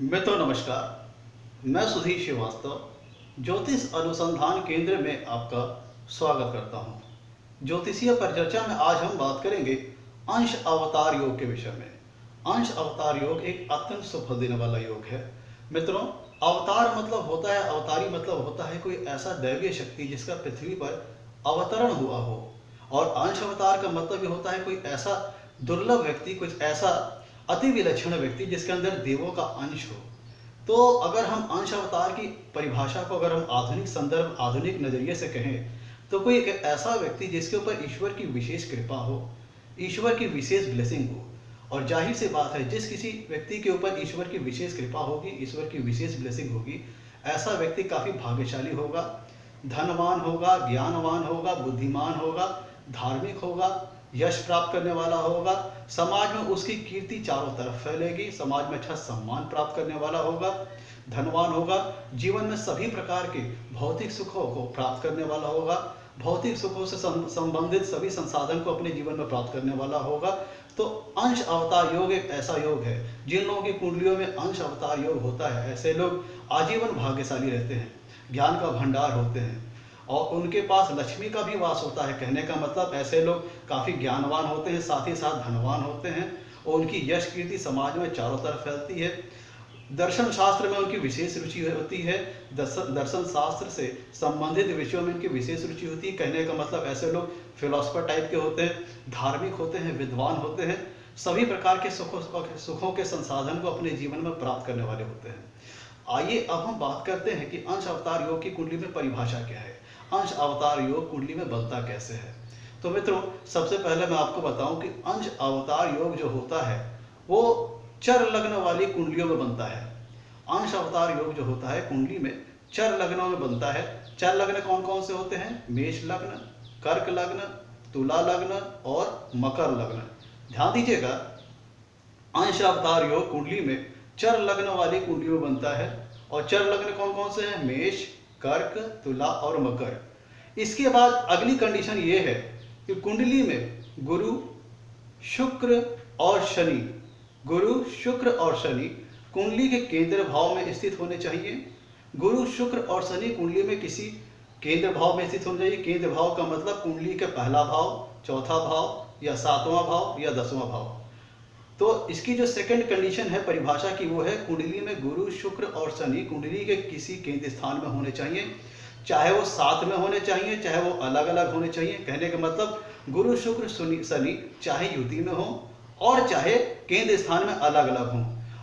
नमस्कार। मैं सुधीर श्रीवास्तव ज्योतिष अनुसंधान केंद्र में आपका स्वागत करता हूं। ज्योतिषीय परिचर्चा में आज हम बात करेंगे अंश अवतार योग के विषय में। अंश अवतार योग एक अत्यंत सुफल देने वाला योग है। मित्रों, अवतार मतलब होता है, अवतारी मतलब होता है कोई ऐसा दैवीय शक्ति जिसका पृथ्वी पर अवतरण हुआ हो, और अंश अवतार का मतलब भी होता है कोई ऐसा दुर्लभ व्यक्ति, कुछ ऐसा अति विलक्षण व्यक्ति जिसके अंदर देवों का अंश हो। तो अगर हम अंश अवतार की परिभाषा को अगर हम आधुनिक संदर्भ, आधुनिक नजरिए से कहें, तो कोई एक ऐसा व्यक्ति जिसके ऊपर ईश्वर की विशेष कृपा हो, ईश्वर की विशेष ब्लेसिंग हो। और जाहिर सी बात है, जिस किसी व्यक्ति के ऊपर ईश्वर की विशेष कृपा होगी, ईश्वर की विशेष ब्लेसिंग होगी, ऐसा व्यक्ति काफी भाग्यशाली होगा, धनवान होगा, ज्ञानवान होगा, बुद्धिमान होगा, धार्मिक होगा, यश प्राप्त करने वाला होगा, समाज में उसकी कीर्ति चारों तरफ फैलेगी, समाज में अच्छा सम्मान प्राप्त करने वाला होगा, धनवान होगा, जीवन में सभी प्रकार के भौतिक सुखों को प्राप्त करने वाला होगा, भौतिक सुखों से संबंधित सभी संसाधन को अपने जीवन में प्राप्त करने वाला होगा। तो अंश अवतार योग एक ऐसा योग है, जिन लोगों की कुंडलियों में अंश अवतार योग होता है, ऐसे लोग आजीवन भाग्यशाली रहते हैं, ज्ञान का भंडार होते हैं, और उनके पास लक्ष्मी का भी वास होता है। कहने का मतलब ऐसे लोग काफी ज्ञानवान होते हैं, साथ ही साथ धनवान होते हैं, और उनकी यश कीर्ति समाज में चारों तरफ फैलती है। दर्शन शास्त्र में उनकी विशेष रुचि होती है, दर्शन शास्त्र से संबंधित विषयों में उनकी विशेष रुचि होती है। कहने का मतलब ऐसे लोग फिलोसफर टाइप के होते हैं, धार्मिक होते हैं, विद्वान होते हैं, सभी प्रकार के सुखों के संसाधन को अपने जीवन में प्राप्त करने वाले होते हैं। आइए अब हम बात करते हैं कि अंश अवतार योग की कुंडली में परिभाषा क्या है, अंश अवतार योग कुंडली में बनता कैसे है। तो मित्रों, सबसे पहले मैं आपको बताऊं कि अंश अवतार योग जो होता है वो चर लग्न वाली कुंडलियों में बनता है। अंश अवतार योग जो होता है कुंडली में चर लग्नों में बनता है। चर लग्न कौन कौन से होते हैं? मेष लग्न, कर्क लग्न, तुला लग्न और मकर लग्न। ध्यान दीजिएगा, अंश अवतार योग कुंडली में चर लग्न वाली कुंडली में बनता है। और चर लग्न कौन कौन से हैं? मेष, कर्क, तुला और मकर। इसके बाद अगली कंडीशन ये है कि कुंडली में गुरु, शुक्र और शनि, गुरु, शुक्र और शनि कुंडली के केंद्र भाव में स्थित होने चाहिए। गुरु, शुक्र और शनि कुंडली में किसी केंद्र भाव में स्थित होने चाहिए। केंद्र भाव का मतलब कुंडली के पहला भाव, चौथा भाव या सातवां भाव या 10वां भाव। तो इसकी जो सेकंड कंडीशन है परिभाषा की, वो है कुंडली में गुरु, शुक्र और शनि कुंडली के किसी केंद्र स्थान में होने चाहिए। चाहे वो साथ में होने चाहिए, चाहे वो अलग अलग होने चाहिए। कहने का मतलब गुरु, शुक्र, शनि चाहे युति में हो और चाहे केंद्र स्थान में अलग अलग हो।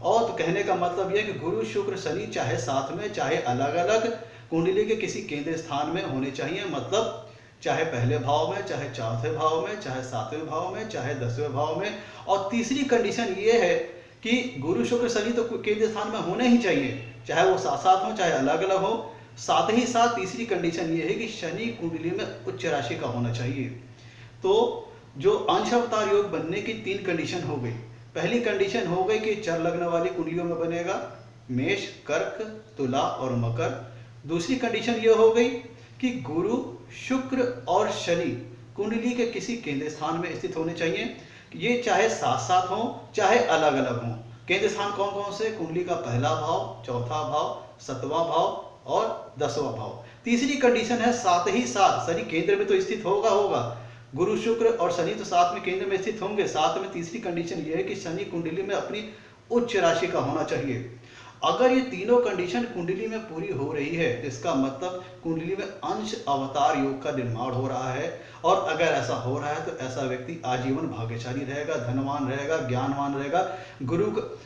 और तो कहने का मतलब यह कि गुरु, शुक्र, शनि चाहे साथ में चाहे अलग अलग कुंडली के किसी केंद्र स्थान में होने चाहिए। मतलब चाहे पहले भाव में, चाहे चौथे भाव में, चाहे सातवें भाव में, चाहे 10वें भाव में। और तीसरी कंडीशन ये है कि गुरु, शुक्र, शनि तो केंद्र स्थान में होने ही चाहिए, चाहे वो साथ साथ हो चाहे अलग अलग हो। साथ ही साथ तीसरी कंडीशन ये है कि शनि कुंडली में उच्च राशि का होना चाहिए। तो जो अंश अवतार योग बनने की 3 कंडीशन हो गई। पहली कंडीशन हो गई कि चर लग्न वाली कुंडलियों में बनेगा, मेष, कर्क, तुला और मकर। दूसरी कंडीशन ये हो गई कि गुरु, शुक्र और शनि कुंडली के किसी केंद्र स्थान में स्थित होने चाहिए। ये चाहे साथ साथ हो चाहे अलग अलग हो। केंद्र स्थान कौन कौन से? कुंडली का पहला भाव, चौथा भाव, 7वां भाव और 10वां भाव। तीसरी कंडीशन है साथ ही साथ शनि केंद्र में तो स्थित होगा, गुरु, शुक्र और शनि तो साथ में केंद्र में स्थित होंगे। साथ में तीसरी कंडीशन यह है कि शनि कुंडली में अपनी उच्च राशि का होना चाहिए। अगर ये तीनों कंडीशन कुंडली में पूरी हो रही है, इसका मतलब कुंडली में अंश अवतार योग का निर्माण हो रहा है। और अगर ऐसा हो रहा है तो ऐसा व्यक्ति आजीवन भाग्यशाली रहेगा, धनवान रहेगा, ज्ञानवान रहेगा।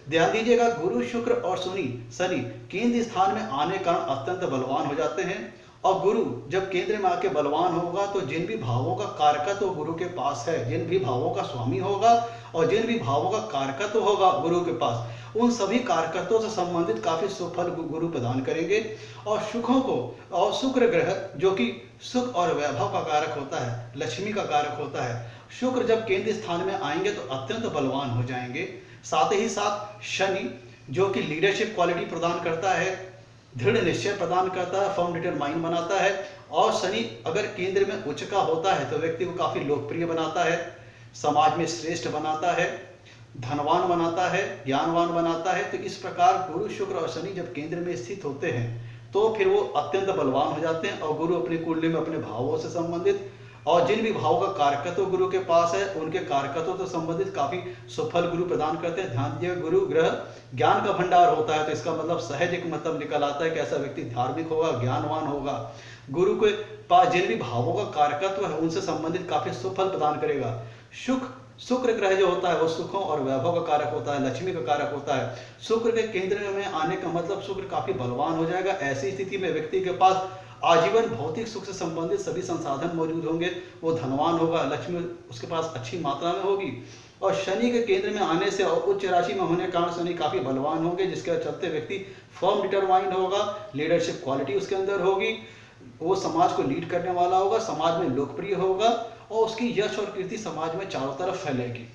ध्यान दीजिएगा, गुरु, शुक्र और शनि केंद्र स्थान में आने का अत्यंत बलवान हो जाते हैं। और गुरु जब केंद्र में आके बलवान होगा तो जिन भी भावों का कारकत्व गुरु के पास है, जिन भी भावों का स्वामी होगा और जिन भी भावों का कारकत्व होगा गुरु के पास, उन सभी कारकत्वों से संबंधित काफी सुफल गुरु प्रदान करेंगे। और सुखों को, और शुक्र ग्रह जो कि सुख और वैभव का कारक होता है, लक्ष्मी का कारक होता है, शुक्र जब केंद्र स्थान में आएंगे तो अत्यंत बलवान हो जाएंगे। साथ ही साथ शनि जो कि लीडरशिप क्वालिटी प्रदान करता है, दृढ़ निश्चय प्रदान करता है, फर्म डिटरमाइन बनाता है। और शनि अगर केंद्र में उच्च का होता है तो व्यक्ति को काफी लोकप्रिय बनाता है, समाज में श्रेष्ठ बनाता है, धनवान बनाता है, ज्ञानवान बनाता है। तो इस प्रकार गुरु शुक्र और शनि जब केंद्र में स्थित होते हैं तो फिर वो अत्यंत बलवान हो जाते हैं। और गुरु अपनी कुंडली में अपने भावों से संबंधित और जिन भी भावों का कारकत्व गुरु के पास है उनके कारकत्व से संबंधित काफी सुफल गुरु प्रदान करते हैं। ध्यान दीजिए, गुरु ग्रह ज्ञान का भंडार होता है, तो इसका मतलब सहज एक मतलब निकल आता है कि ऐसा व्यक्ति धार्मिक होगा, ज्ञानवान होगा। गुरु के पास जिन भी भावों का कारकत्व है उनसे संबंधित काफी सुफल प्रदान करेगा। शुक्र ग्रह जो होता है वो सुखों और वैभव का कारक होता है, लक्ष्मी का कारक होता है। शुक्र के केंद्र में आने का मतलब शुक्र काफी बलवान हो जाएगा। ऐसी स्थिति में व्यक्ति के पास आजीवन भौतिक सुख से संबंधित सभी संसाधन मौजूद होंगे, वो धनवान होगा, लक्ष्मी उसके पास अच्छी मात्रा में होगी। और शनि के केंद्र में आने से और उच्च राशि में होने के कारण शनि काफी बलवान होंगे, जिसके चलते व्यक्ति फर्म डिटरमाइंड होगा, लीडरशिप क्वालिटी उसके अंदर होगी, वो समाज को लीड करने वाला होगा, समाज में लोकप्रिय होगा और उसकी यश और कीर्ति समाज में चारों तरफ फैलेगी।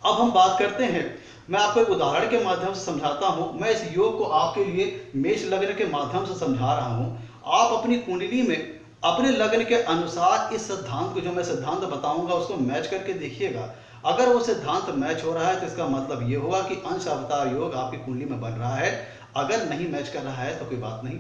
अब हम बात करते हैं, मैं आपको एक उदाहरण के माध्यम से समझाता हूं। मैं इस योग को आपके लिए मेष लग्न के माध्यम से समझा रहा हूं। आप अपनी कुंडली में अपने लग्न के अनुसार इस सिद्धांत को, जो मैं सिद्धांत बताऊंगा, उसको मैच करके देखिएगा। अगर वो सिद्धांत मैच हो रहा है तो इसका मतलब ये होगा कि अंश अवतार योग आपकी कुंडली में बन रहा है। अगर नहीं मैच कर रहा है तो कोई बात नहीं।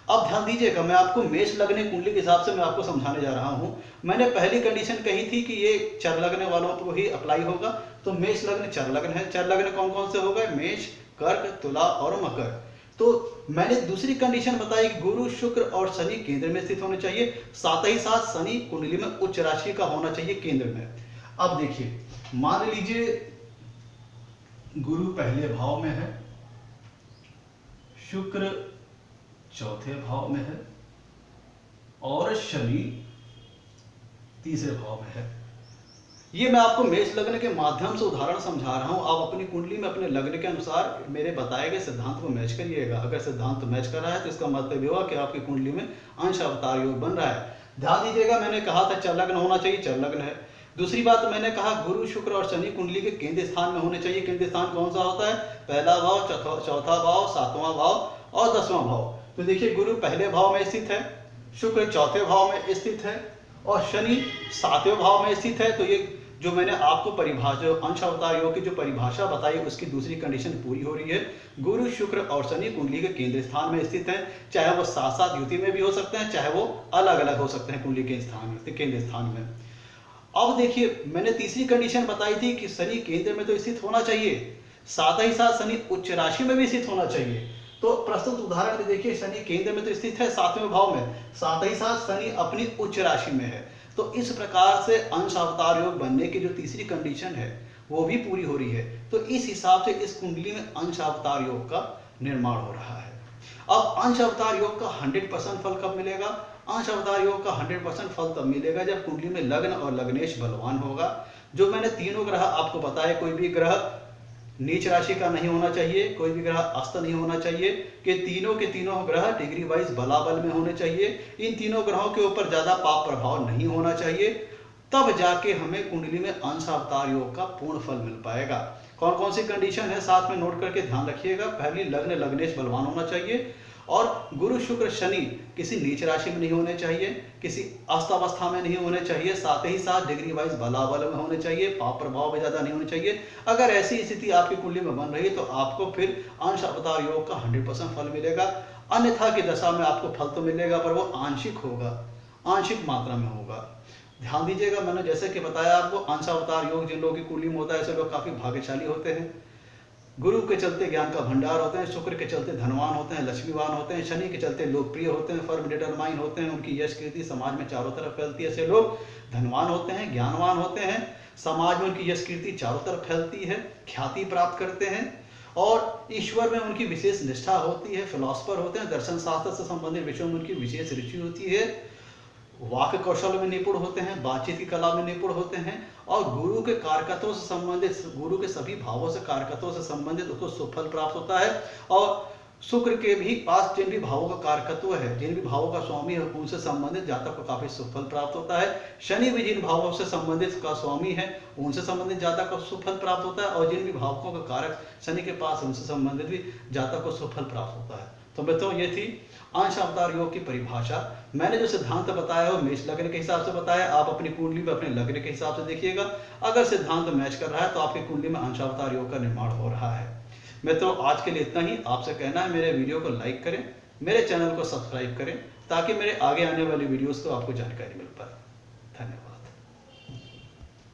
अब ध्यान दीजिएगा, मैं आपको मेष लग्न कुंडली के हिसाब से मैं आपको समझाने जा रहा हूं। मैंने पहली कंडीशन कही थी कि ये चर लग्न वालों को ही अप्लाई होगा। तो मेष लग्न चर लग्न है। चर लग्न कौन कौन से हो गए? मेष, कर्क, तुला और मकर। तो मैंने दूसरी कंडीशन बताई कि गुरु शुक्र और शनि केंद्र में स्थित होने चाहिए, साथ ही साथ शनि कुंडली में उच्च राशि का होना चाहिए केंद्र में। अब देखिए, मान लीजिए गुरु पहले भाव में है, शुक्र चौथे भाव में है और शनि तीसरे भाव में है। ये मैं आपको मेष लग्न के माध्यम से उदाहरण समझा रहा हूं। आप अपनी कुंडली में अपने लग्न के अनुसार मेरे बताए गए सिद्धांत को मैच करिएगा। अगर सिद्धांत मैच कर रहा है तो इसका मतलब ये हुआ कि आपकी कुंडली में अंश अवतार योग बन रहा है। ध्यान दीजिएगा, मैंने कहा था चर लग्न होना चाहिए, चर लग्न है। दूसरी बात मैंने कहा गुरु शुक्र और शनि कुंडली के केंद्र स्थान में होने चाहिए। केंद्र स्थान कौन सा होता है? पहला भाव, चौथा भाव, सातवां भाव और 10वां भाव। तो देखिए, गुरु पहले भाव में स्थित है, शुक्र चौथे भाव में स्थित है और शनि 7वें भाव में स्थित है। तो ये जो मैंने आपको परिभाषा, अंश अवतार योग की जो परिभाषा बताई, उसकी दूसरी कंडीशन पूरी हो रही है। गुरु शुक्र और शनि कुंडली के केंद्र स्थान में स्थित हैं, चाहे वो साथ साथ युति में भी हो सकते हैं, चाहे वो अलग अलग हो सकते हैं कुंडली के केंद्र स्थान में। अब देखिए, मैंने तीसरी कंडीशन बताई थी कि शनि केंद्र में तो स्थित होना चाहिए, साथ ही साथ शनि उच्च राशि में भी स्थित होना चाहिए। तो प्रस्तुत उदाहरण में देखिए, शनि केंद्र में तो स्थित है 7वें भाव में, साथ ही साथ शनि अपनी उच्च राशि में है। तो इस प्रकार से अंश अवतार योग बनने की जो तीसरी कंडीशन है वो भी पूरी हो रही है। तो इस हिसाब से इस कुंडली में अंश अवतार योग का निर्माण हो रहा है। अब अंश अवतार योग का 100% फल कब मिलेगा? अंश अवतार योग का 100% फल तब मिलेगा जब कुंडली में लग्न और लग्नेश बलवान होगा। जो मैंने तीनों ग्रह आपको बताए, कोई भी ग्रह नीच राशि का नहीं होना चाहिए, कोई भी ग्रह अस्त नहीं होना चाहिए, कि तीनों के तीनों ग्रह डिग्री वाइज बलाबल में होने चाहिए। इन तीनों ग्रहों के ऊपर ज्यादा पाप प्रभाव नहीं होना चाहिए, तब जाके हमें कुंडली में अंश अवतार योग का पूर्ण फल मिल पाएगा। कौन कौन सी कंडीशन है साथ में नोट करके ध्यान रखिएगा। पहली, लग्न लग्नेश बलवान होना चाहिए और गुरु शुक्र शनि किसी नीच राशि में नहीं होने चाहिए, किसी अस्त अवस्था में नहीं होने चाहिए, साथ ही साथ डिग्री वाइज बलाबल में होने चाहिए, पाप प्रभाव में ज्यादा नहीं होने चाहिए। अगर ऐसी स्थिति आपकी कुंडली में बन रही है तो आपको फिर अंश अवतार योग का 100% फल मिलेगा। अन्यथा की दशा में आपको फल तो मिलेगा पर वो आंशिक होगा, आंशिक मात्रा में होगा। ध्यान दीजिएगा, मैंने जैसे कि बताया आपको, अंश अवतार योग जिन लोगों की कुंडली में होता है ऐसे लोग काफी भाग्यशाली होते हैं। गुरु के चलते ज्ञान का भंडार होते हैं, शुक्र के चलते धनवान होते हैं, लक्ष्मीवान होते हैं, शनि के चलते लोकप्रिय होते हैं, फर्म डिटरमाइन होते हैं, उनकी यश कीर्ति समाज में चारों तरफ फैलती है। ऐसे लोग धनवान होते हैं, ज्ञानवान होते हैं, समाज में उनकी यश कीर्ति चारों तरफ फैलती है, ख्याति प्राप्त करते हैं और ईश्वर में उनकी विशेष निष्ठा होती है, फिलोसफर होते हैं, दर्शन शास्त्र से संबंधित विषयों में उनकी विशेष रुचि होती है, वाक्य कौशल में निपुण होते हैं, बातचीत की कला में निपुण होते हैं और गुरु के कारकत्वों से संबंधित, गुरु के सभी भावों से कारकत्वों से संबंधित उसको सुफल प्राप्त होता है। और शुक्र के भी पास जिन भी भावों का कारकत्व है, जिन भी भावों का स्वामी है, उनसे संबंधित जातक को काफी सुफल प्राप्त होता है। शनि भी जिन भावों से संबंधित का स्वामी है, उनसे संबंधित जातक को सुफल प्राप्त होता है, और जिन भी भावकों का कारक शनि के पास, उनसे संबंधित भी जातक को सुफल प्राप्त होता है। तो मित्रों, ये थी अंश अवतार योग की परिभाषा। मैंने जो सिद्धांत बताया वो मेष लग्न के हिसाब से बताया। आप अपनी कुंडली में अपने लग्न के हिसाब से देखिएगा। अगर सिद्धांत मैच कर रहा है तो आपकी कुंडली में अंश अवतार योग का निर्माण हो रहा है। मित्रों, आज के लिए इतना ही। आपसे कहना है मेरे वीडियो को लाइक करें, मेरे चैनल को सब्सक्राइब करें, ताकि मेरे आगे आने वाली वीडियोस को आपको जानकारी मिल पाए। धन्यवाद।